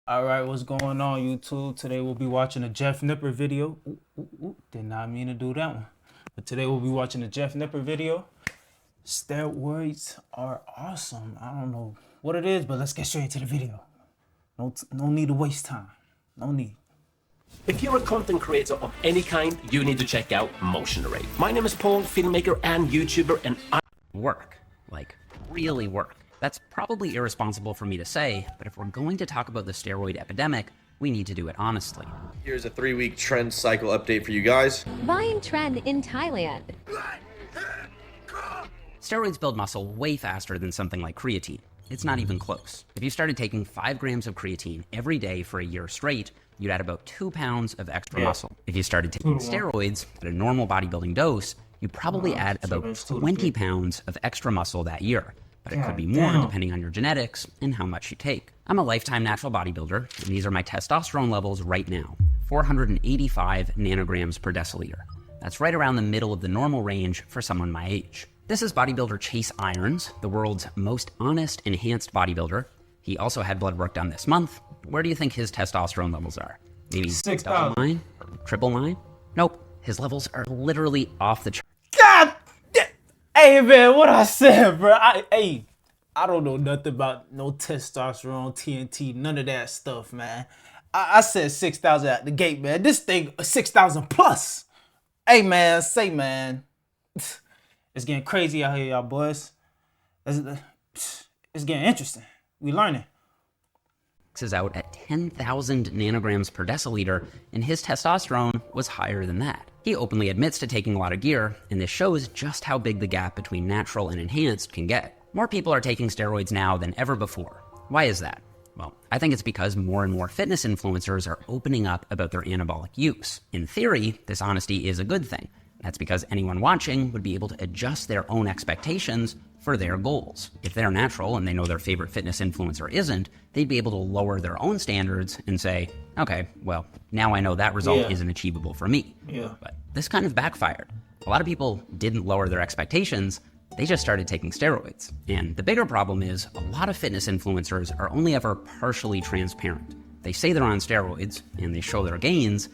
All right, what's going on, YouTube? Today we'll be watching a Jeff Nippard video. Did not mean to do that one. But today we'll be watching a Jeff Nippard video. Steroids are awesome. I don't know what it is, but let's get straight into the video. No need to waste time. No need. If you're a content creator of any kind, you need to check out Motion Array. My name is Paul, filmmaker and YouTuber, and I work. Like, really work. That's probably irresponsible for me to say, but if we're going to talk about the steroid epidemic, we need to do it honestly. Here's a 3-week trend cycle update for you guys. Buying trend in Thailand. Steroids build muscle way faster than something like creatine. It's not even close. If you started taking 5 grams of creatine every day for a year straight, you'd add about 2 pounds of extra muscle. If you started taking steroids at a normal bodybuilding dose, you'd probably add about 20 pounds of extra muscle that year. But it could be more depending on your genetics and how much you take. I'm a lifetime natural bodybuilder, and these are my testosterone levels right now, 485 nanograms per deciliter. That's right around the middle of the normal range for someone my age. This is bodybuilder Chase Irons, the world's most honest, enhanced bodybuilder. He also had blood work done this month. Where do you think his testosterone levels are? Maybe 6,000? Triple nine? Nope, his levels are literally off the chart. God! Hey man, what I said, bro. I don't know nothing about no testosterone, TNT, none of that stuff, man. I said 6,000 at the gate, man. This thing 6,000 plus. Hey man, it's getting crazy out here, y'all boys. It's getting interesting. We learning. Is out at 10,000 nanograms per deciliter, and his testosterone was higher than that. He openly admits to taking a lot of gear, and this shows just how big the gap between natural and enhanced can get. More people are taking steroids now than ever before. Why is that? Well, I think it's because more and more fitness influencers are opening up about their anabolic use. In theory, this honesty is a good thing. That's because anyone watching would be able to adjust their own expectations for their goals. If they're natural and they know their favorite fitness influencer isn't, they'd be able to lower their own standards and say, okay, well, now I know that result isn't achievable for me. But this kind of backfired. A lot of people didn't lower their expectations, they just started taking steroids. And the bigger problem is a lot of fitness influencers are only ever partially transparent. They say they're on steroids and they show their gains,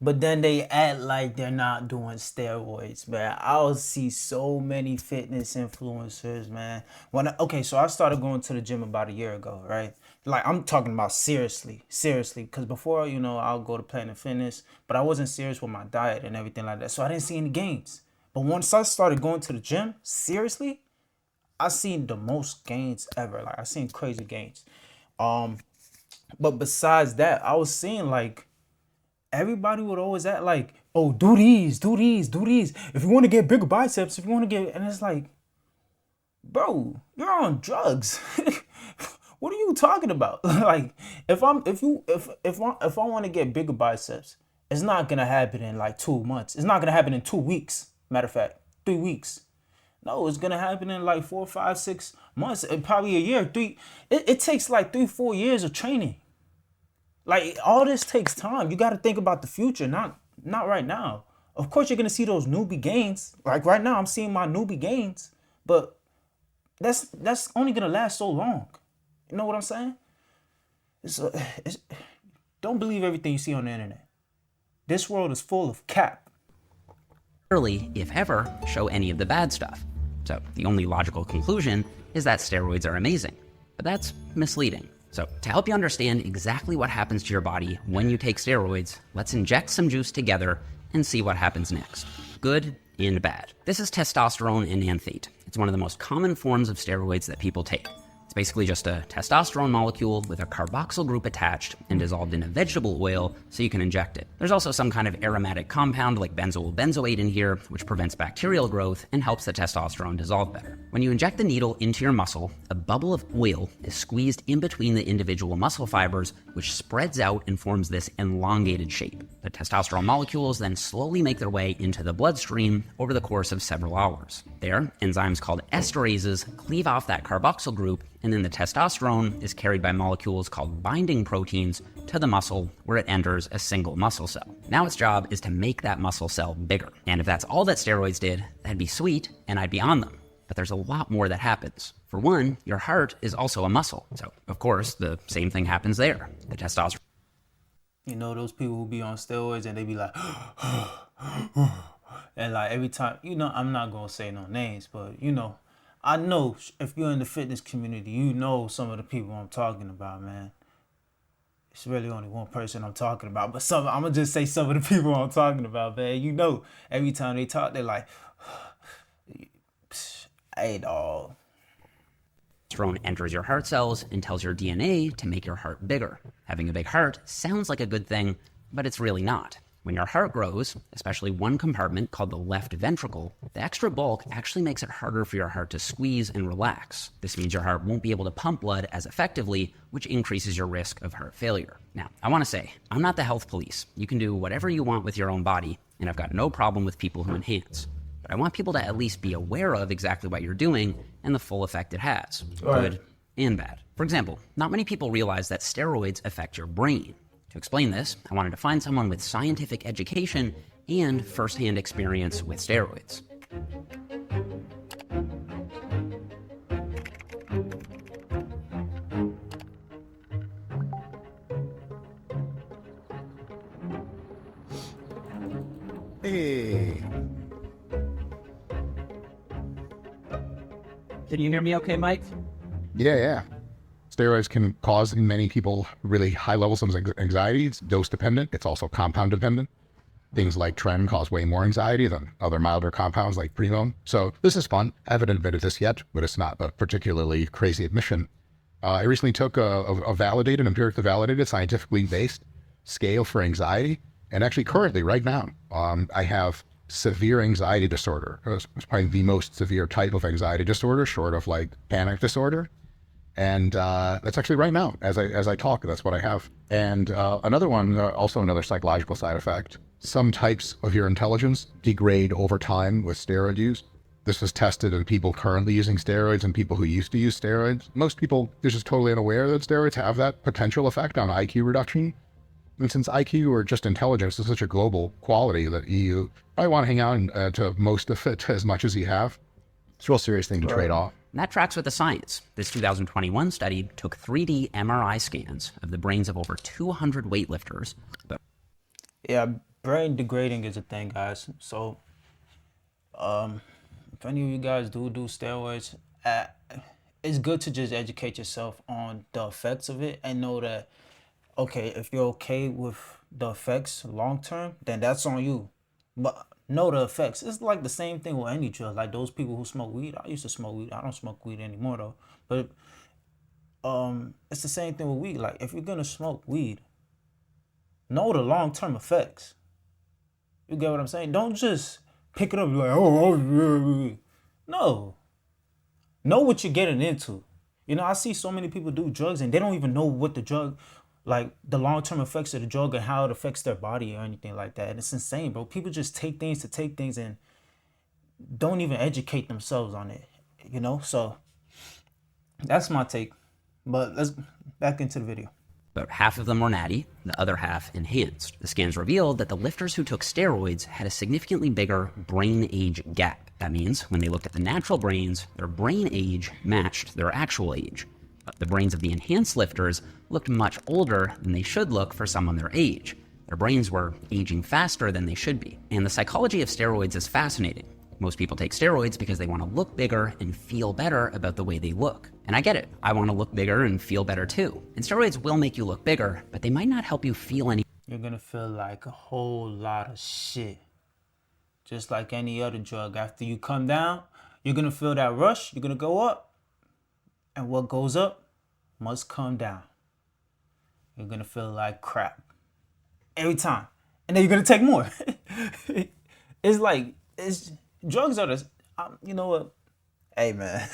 but then they act like they're not doing steroids, man. I'll see so many fitness influencers, man. So I started going to the gym about a year ago, right? Like, I'm talking about seriously. Because before, I'll go to Planet Fitness, but I wasn't serious with my diet and everything like that. So I didn't see any gains. But once I started going to the gym, seriously, I seen the most gains ever. Like, I seen crazy gains. But besides that, I was seeing, like, everybody would always act like, oh, do these. If you want to get bigger biceps, and it's like, bro, you're on drugs. What are you talking about? Like, if I want to get bigger biceps, it's not gonna happen in like 2 months. It's not gonna happen in 2 weeks. Matter of fact, 3 weeks. No, it's gonna happen in like 4, 5, 6 months, probably a year. It takes like 3-4 years of training. Like, all this takes time. You got to think about the future, not right now. Of course, you're going to see those newbie gains. Like, right now, I'm seeing my newbie gains. But that's only going to last so long. You know what I'm saying? Don't believe everything you see on the internet. This world is full of cap. Rarely, if ever, show any of the bad stuff. So the only logical conclusion is that steroids are amazing. But that's misleading. So to help you understand exactly what happens to your body when you take steroids, let's inject some juice together and see what happens next. Good and bad. This is testosterone enanthate. It's one of the most common forms of steroids that people take. It's basically just a testosterone molecule with a carboxyl group attached and dissolved in a vegetable oil so you can inject it. There's also some kind of aromatic compound like benzoyl benzoate in here, which prevents bacterial growth and helps the testosterone dissolve better. When you inject the needle into your muscle, a bubble of oil is squeezed in between the individual muscle fibers, which spreads out and forms this elongated shape. The testosterone molecules then slowly make their way into the bloodstream over the course of several hours. There, enzymes called esterases cleave off that carboxyl group, and then the testosterone is carried by molecules called binding proteins to the muscle, where it enters a single muscle cell. Now its job is to make that muscle cell bigger. And if that's all that steroids did, that'd be sweet, and I'd be on them. But there's a lot more that happens. For one, your heart is also a muscle. So, of course, the same thing happens there. The testosterone You know those people who be on steroids and they be like, and like every time, you know, I'm not gonna say no names, but you know, I know if you're in the fitness community, you know some of the people I'm talking about, man. It's really only one person I'm talking about, but I'm gonna just say some of the people I'm talking about, man. You know, every time they talk, they're like, hey, dog. enters your heart cells and tells your DNA to make your heart bigger. Having a big heart sounds like a good thing, but it's really not. When your heart grows, especially one compartment called the left ventricle, the extra bulk actually makes it harder for your heart to squeeze and relax. This means your heart won't be able to pump blood as effectively, which increases your risk of heart failure. Now, I want to say, I'm not the health police. You can do whatever you want with your own body, and I've got no problem with people who enhance. But I want people to at least be aware of exactly what you're doing and the full effect it has, good and bad. For example, not many people realize that steroids affect your brain. To explain this, I wanted to find someone with scientific education and firsthand experience with steroids. Hey. Can you hear me okay, Mike? Yeah. Steroids can cause in many people really high levels of anxiety. It's dose dependent. It's also compound dependent. Things like Tren cause way more anxiety than other milder compounds like Primo. So this is fun. I haven't admitted this yet, but it's not a particularly crazy admission. I recently took a validated, empirically validated, scientifically based scale for anxiety. And actually currently, right now, I have severe anxiety disorder. It's probably the most severe type of anxiety disorder, short of like panic disorder. And that's actually right now, as I talk, that's what I have. And another one, also another psychological side effect. Some types of your intelligence degrade over time with steroid use. This was tested in people currently using steroids and people who used to use steroids. Most people are just totally unaware that steroids have that potential effect on IQ reduction. And since IQ or just intelligence is such a global quality that you probably want to hang out to most of it as much as you have, it's a real serious thing to trade off. And that tracks with the science. This 2021 study took 3D MRI scans of the brains of over 200 weightlifters. Yeah, brain degrading is a thing, guys. So, if any of you guys do steroids, it's good to just educate yourself on the effects of it and know that, okay, if you're okay with the effects long term, then that's on you. But know the effects. It's like the same thing with any drug. Like those people who smoke weed. I used to smoke weed. I don't smoke weed anymore though. But it's the same thing with weed. Like if you're gonna smoke weed, know the long-term effects. You get what I'm saying? Don't just pick it up like, no. Know what you're getting into. You know, I see so many people do drugs and they don't even know what the drug, like the long-term effects of the drug and how it affects their body or anything like that. And it's insane, bro. People just take things to take things and don't even educate themselves on it, you know? So that's my take. But let's back into the video. About half of them were natty, the other half enhanced. The scans revealed that the lifters who took steroids had a significantly bigger brain age gap. That means when they looked at the natural brains, their brain age matched their actual age. But the brains of the enhanced lifters looked much older than they should look for someone their age. Their brains were aging faster than they should be. And the psychology of steroids is fascinating. Most people take steroids because they want to look bigger and feel better about the way they look. And I get it. I want to look bigger and feel better too. And steroids will make you look bigger, but they might not help you feel any. You're gonna feel like a whole lot of shit. Just like any other drug. After you come down, you're gonna feel that rush. You're gonna go up. And what goes up must come down. You're gonna feel like crap. Every time. And then you're gonna take more. Drugs are the, you know what? Hey, man.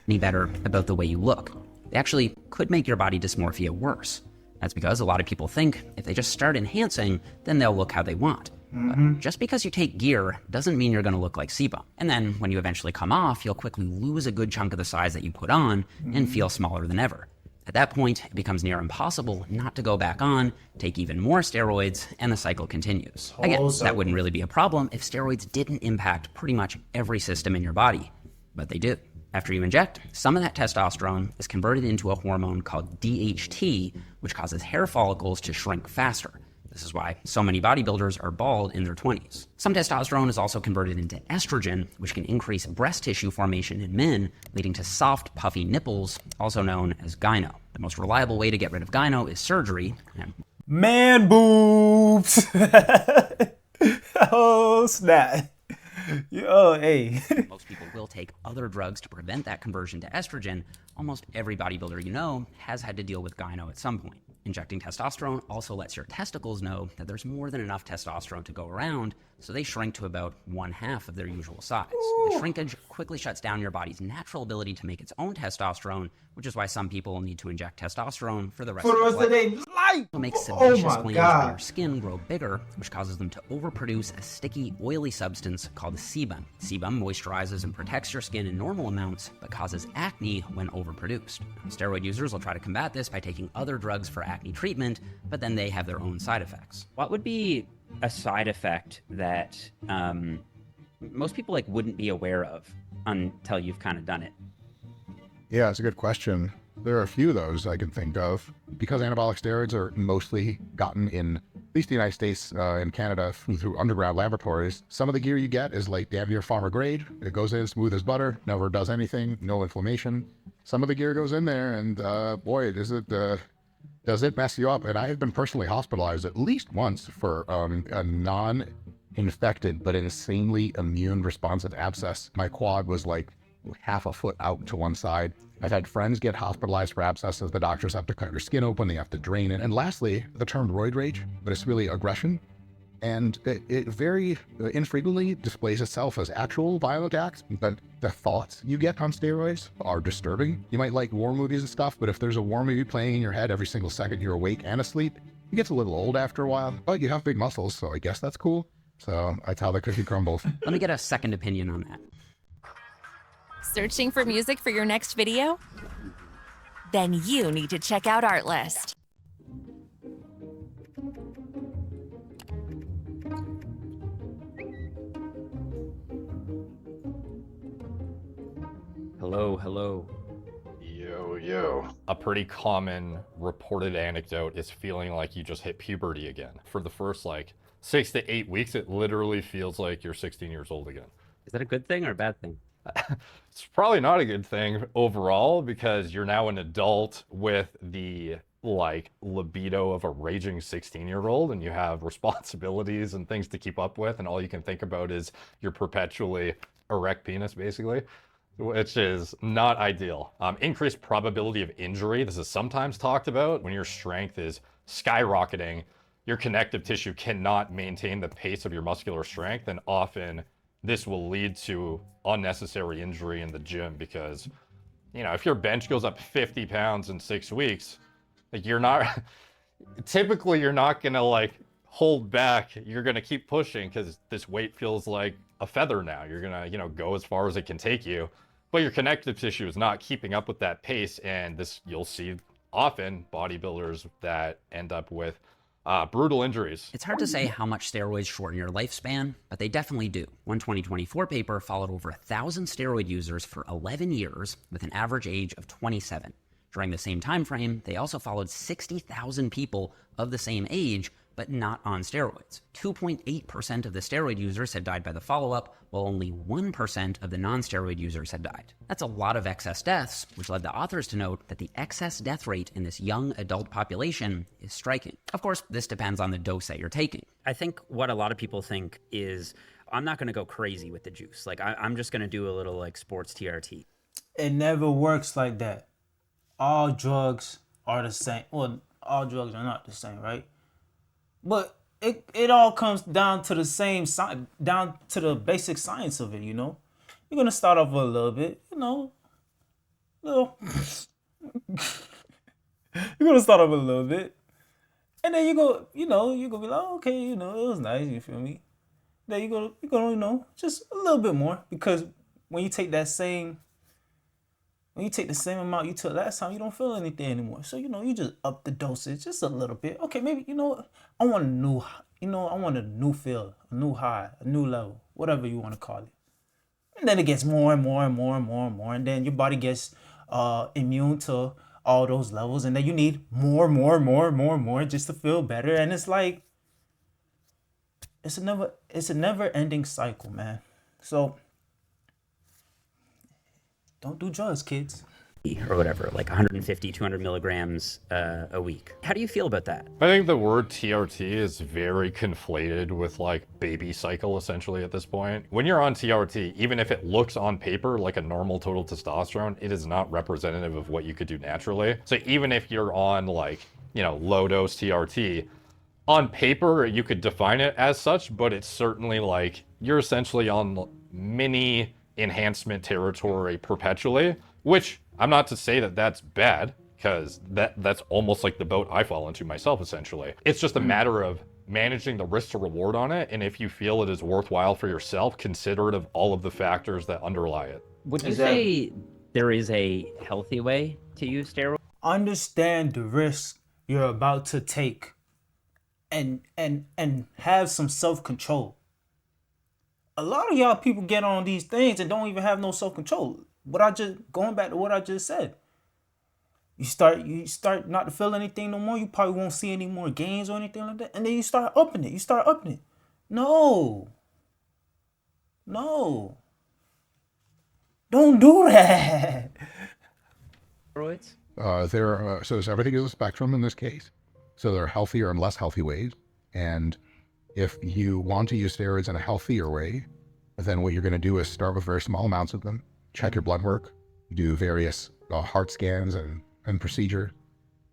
Any better about the way you look. They actually could make your body dysmorphia worse. That's because a lot of people think if they just start enhancing, then they'll look how they want. But just because you take gear doesn't mean you're going to look like SIBO. And then when you eventually come off, you'll quickly lose a good chunk of the size that you put on and feel smaller than ever. At that point, it becomes near impossible not to go back on, take even more steroids, and the cycle continues. Again, that wouldn't really be a problem if steroids didn't impact pretty much every system in your body, but they do. After you inject, some of that testosterone is converted into a hormone called DHT, which causes hair follicles to shrink faster. This is why so many bodybuilders are bald in their 20s. Some testosterone is also converted into estrogen, which can increase breast tissue formation in men, leading to soft, puffy nipples, also known as gyno. The most reliable way to get rid of gyno is surgery. Man boobs. Oh, snap. Yo, hey. Most people will take other drugs to prevent that conversion to estrogen. Almost every bodybuilder you know has had to deal with gyno at some point. Injecting testosterone also lets your testicles know that there's more than enough testosterone to go around, so they shrink to about 1/2 of their usual size. The shrinkage quickly shuts down your body's natural ability to make its own testosterone, which is why some people need to inject testosterone for the rest of their life. It makes sebaceous glands on your skin grow bigger, which causes them to overproduce a sticky, oily substance called sebum. Sebum moisturizes and protects your skin in normal amounts, but causes acne when overproduced. Steroid users will try to combat this by taking other drugs for acne treatment, but then they have their own side effects. What would be a side effect that most people like wouldn't be aware of until you've kind of done it? Yeah, it's a good question. There are a few of those I can think of. Because anabolic steroids are mostly gotten in, at least the United States and Canada, through underground laboratories, some of the gear you get is like damn near farmer grade. It goes in smooth as butter, never does anything, no inflammation. Some of the gear goes in there and boy, does it mess you up. And I have been personally hospitalized at least once for a non-infected but insanely immune responsive abscess. My quad was like 1/2 foot out to one side. I've had friends get hospitalized for abscesses. The doctors have to cut your skin open, they have to drain it. And lastly, the term roid rage, but it's really aggression. And it very infrequently displays itself as actual violent acts, but the thoughts you get on steroids are disturbing. You might like war movies and stuff, but if there's a war movie playing in your head every single second you're awake and asleep, it gets a little old after a while, but you have big muscles, so I guess that's cool. So that's how the cookie crumbles. Let me get a second opinion on that. Searching for music for your next video? Then you need to check out Artlist. Hello, hello. Yo. A pretty common reported anecdote is feeling like you just hit puberty again. For the first 6 to 8 weeks, it literally feels like you're 16 years old again. Is that a good thing or a bad thing? It's probably not a good thing overall because you're now an adult with the libido of a raging 16-year-old and you have responsibilities and things to keep up with, and all you can think about is your perpetually erect penis, basically, which is not ideal. Increased probability of injury. This is sometimes talked about when your strength is skyrocketing. Your connective tissue cannot maintain the pace of your muscular strength, and often this will lead to unnecessary injury in the gym because, if your bench goes up 50 pounds in 6 weeks, you're not gonna hold back. You're gonna keep pushing because this weight feels like a feather now. You're gonna, go as far as it can take you, but your connective tissue is not keeping up with that pace. And this, you'll see often bodybuilders that end up with brutal injuries. It's hard to say how much steroids shorten your lifespan, but they definitely do. One 2024 paper followed over 1,000 steroid users for 11 years with an average age of 27. During the same time frame, they also followed 60,000 people of the same age, but not on steroids. 2.8% of the steroid users had died by the follow-up, while only 1% of the non-steroid users had died. That's a lot of excess deaths, which led the authors to note that the excess death rate in this young adult population is striking. Of course, this depends on the dose that you're taking. I think what a lot of people think is, I'm not going to go crazy with the juice. I'm just going to do a little sports TRT. It never works like that. All drugs are the same. Well, all drugs are not the same, right? But it all comes down to the same down to the basic science of it, You're gonna start off with a little bit, little. You're gonna start off with a little bit, and then you're gonna be like, oh, okay, it was nice, you feel me? Then you're gonna, just a little bit more, because when you take the same amount you took last time, you don't feel anything anymore. So, you just up the dosage just a little bit. Okay, maybe, I want a new feel, a new high, a new level, whatever you want to call it. And then it gets more and more and more and more and more. And then your body gets immune to all those levels. And then you need more just to feel better. And it's like, it's a never ending cycle, man. So don't do drugs, kids. Or whatever, like 150, 200 milligrams a week. How do you feel about that? I think the word TRT is very conflated with like baby cycle essentially at this point. When you're on TRT, even if it looks on paper like a normal total testosterone, it is not representative of what you could do naturally. So even if you're on like, you know, low dose TRT, on paper you could define it as such, but it's certainly like you're essentially on mini enhancement territory perpetually, which I'm not to say that that's bad, because that's almost like the boat I fall into myself, essentially. It's just a matter of managing the risk to reward on it, and if you feel it is worthwhile for yourself, considerate of all of the factors that underlie it. Would you say there is a healthy way to use steroids? Understand the risk you're about to take and have some self-control. A lot of y'all people get on these things and don't even have no self-control. Going back to what I just said. You start not to feel anything no more. You probably won't see any more gains or anything like that. And then you start upping it. No. Don't do that. Steroids? So everything is a spectrum in this case. So there are healthier and less healthy ways. And if you want to use steroids in a healthier way, then what you're going to do is start with very small amounts of them, check your blood work, do various heart scans and procedure,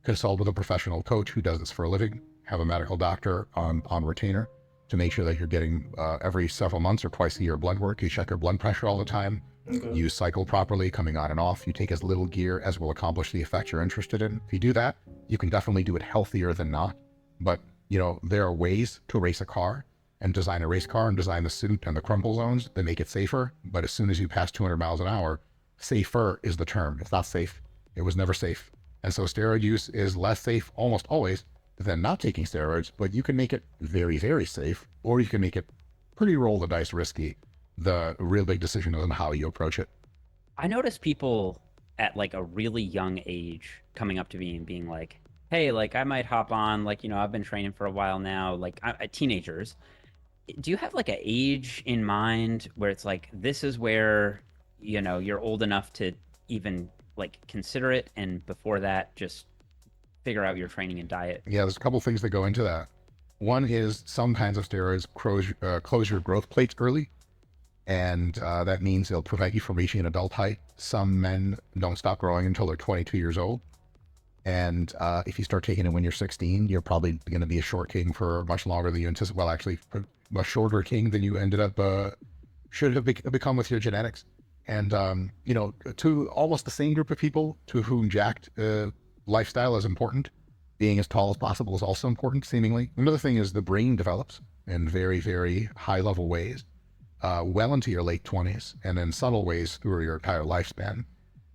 consult with a professional coach who does this for a living, have a medical doctor on retainer to make sure that you're getting every several months or twice a year blood work. You check your blood pressure all the time. Okay. You cycle properly, coming on and off. You take as little gear as will accomplish the effect you're interested in. If you do that, you can definitely do it healthier than not. But, you know, there are ways to race a car and design a race car and design the suit and the crumple zones that make it safer. But as soon as you pass 200 miles an hour, safer is the term. It's not safe. It was never safe. And so steroid use is less safe almost always than not taking steroids, but you can make it very, very safe, or you can make it pretty roll the dice risky. The real big decision is on how you approach it. I notice people at like a really young age coming up to me and being like, hey, like I might hop on, like, you know, I've been training for a while now, like teenagers. Do you have like an age in mind where it's like, this is where, you know, you're old enough to even like consider it, and before that, just figure out your training and diet? Yeah, there's a couple things that go into that. One is some kinds of steroids close your growth plates early, and that means they'll prevent you from reaching an adult height. Some men don't stop growing until they're 22 years old. And if you start taking it when you're 16, you're probably going to be a short king for much longer than you anticipate. Well, actually, a shorter king than you ended up should have become with your genetics. And, you know, to almost the same group of people to whom jacked lifestyle is important, being as tall as possible is also important, seemingly. Another thing is the brain develops in very, very high-level ways, well into your late 20s, and in subtle ways through your entire lifespan.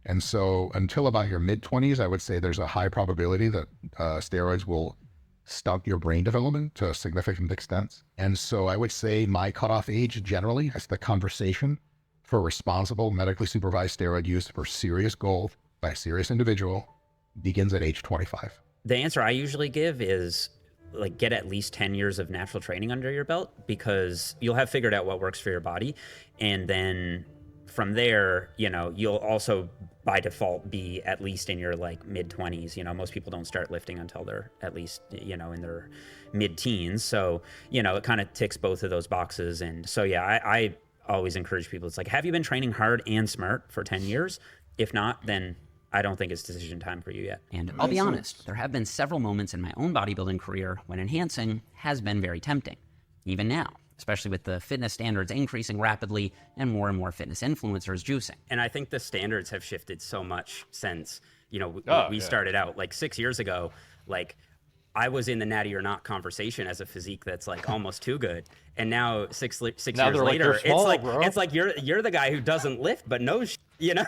And so until about your mid-20s, I would say there's a high probability that steroids will stunt your brain development to a significant extent. And so I would say my cutoff age generally, as the conversation for responsible medically supervised steroid use for serious goals by a serious individual, begins at age 25. The answer I usually give is like get at least 10 years of natural training under your belt, because you'll have figured out what works for your body. And then from there, you know, you'll also by default be at least in your like mid-20s. You know, most people don't start lifting until they're at least, you know, in their mid-teens. So, you know, it kind of ticks both of those boxes. And so, yeah, I always encourage people. It's like, have you been training hard and smart for 10 years? If not, then I don't think it's decision time for you yet. And I'll be honest, there have been several moments in my own bodybuilding career when enhancing has been very tempting. Even now, especially with the fitness standards increasing rapidly and more fitness influencers juicing. And I think the standards have shifted so much since, you know, we started out like 6 years ago. Like, I was in the natty or not conversation as a physique that's like almost too good, and now six years later, it's like you're the guy who doesn't lift but knows, you know.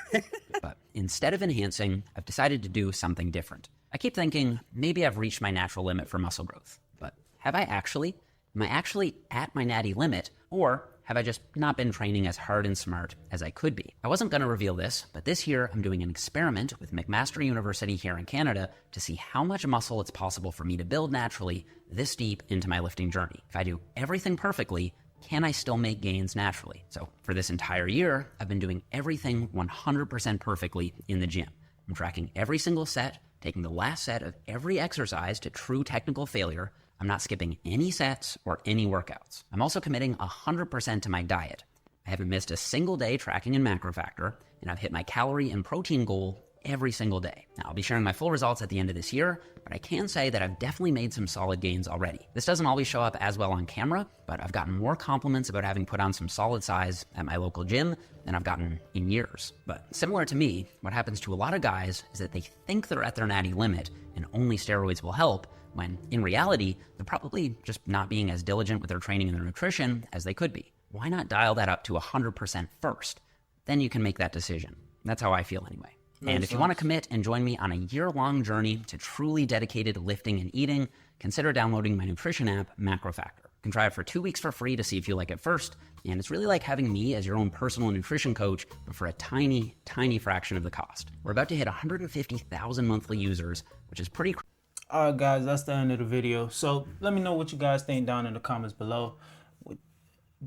But instead of enhancing, I've decided to do something different. I keep thinking maybe I've reached my natural limit for muscle growth, but have I actually? Am I actually at my natty limit, or have I just not been training as hard and smart as I could be? I wasn't going to reveal this, but this year I'm doing an experiment with McMaster University here in Canada to see how much muscle it's possible for me to build naturally this deep into my lifting journey. If I do everything perfectly, can I still make gains naturally? So for this entire year, I've been doing everything 100% perfectly in the gym. I'm tracking every single set, taking the last set of every exercise to true technical failure. I'm not skipping any sets or any workouts. I'm also committing 100% to my diet. I haven't missed a single day tracking in macro factor, and I've hit my calorie and protein goal every single day. Now, I'll be sharing my full results at the end of this year, but I can say that I've definitely made some solid gains already. This doesn't always show up as well on camera, but I've gotten more compliments about having put on some solid size at my local gym than I've gotten in years. But similar to me, what happens to a lot of guys is that they think they're at their natty limit and only steroids will help, when in reality, they're probably just not being as diligent with their training and their nutrition as they could be. Why not dial that up to 100% first? Then you can make that decision. That's how I feel anyway. And if you want to commit and join me on a year-long journey to truly dedicated lifting and eating, consider downloading my nutrition app, Macro Factor. You can try it for 2 weeks for free to see if you like it first, and it's really like having me as your own personal nutrition coach, but for a tiny, tiny fraction of the cost. We're about to hit 150,000 monthly users, which is pretty crazy. All right, guys, that's the end of the video. So let me know what you guys think down in the comments below.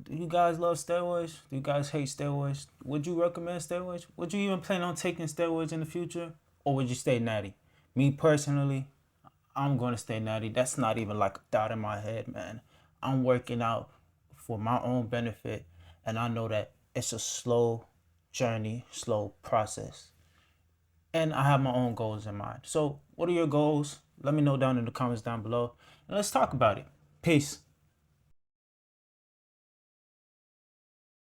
Do you guys love steroids? Do you guys hate steroids? Would you recommend steroids? Would you even plan on taking steroids in the future? Or would you stay natty? Me personally, I'm going to stay natty. That's not even like a thought in my head, man. I'm working out for my own benefit. And I know that it's a slow journey, slow process. And I have my own goals in mind. So what are your goals? Let me know down in the comments down below. And let's talk about it. Peace.